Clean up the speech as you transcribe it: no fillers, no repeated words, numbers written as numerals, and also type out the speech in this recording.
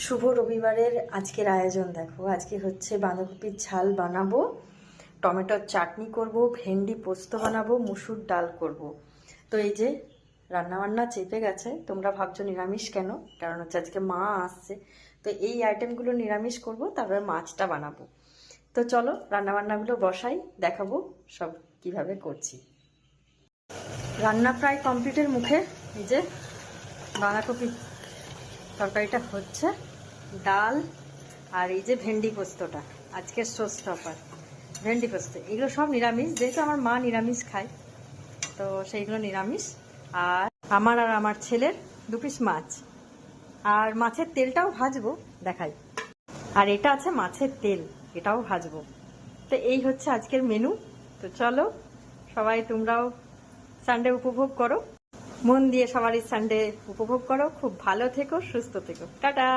শুভ রবিবারের আজকের আয়োজন দেখো। আজকে হচ্ছে বাঁধাকপির ঝাল বানাবো, টমেটোর চাটনি করব, ভেন্ডি পোস্ত বানাবো, মুসুর ডাল করব। তো এই যে রান্নাবান্না চেপে গেছে। তোমরা ভাবছো নিরামিষ কেন? কারণ হচ্ছে আজকে মা আসছে, তো এই আইটেমগুলো নিরামিষ করব, তারপরে মাছটা বানাবো। তো চলো রান্নাবান্নাগুলো বসাই, দেখাবো সব কিভাবে করছি। রান্না প্রায় কমপ্লিটের মুখে। এই যে বাঁধাকপি তরকারিটা হচ্ছে, ডাল আর এই যে ভেন্ডি পোস্তটা আজকের শোস্টপার। ভেন্ডি পোস্ত এগুলো সব নিরামিষ, যেহেতু আমার মা নিরামিষ খায়, তো সেইগুলো নিরামিষ। আর আমার ছেলের 2 পিস মাছ, আর মাছের তেলটাও ভাজবো, দেখাই। আর এটা আছে মাছের তেল, এটাও ভাজবো। তো এই হচ্ছে আজকের মেনু। তো চলো সবাই তোমরাও সানডে উপভোগ করো, মন দিয়ে সবারই সানডে উপভোগ করো। খুব ভালো থেকো, সুস্থ থেকো, টাটা।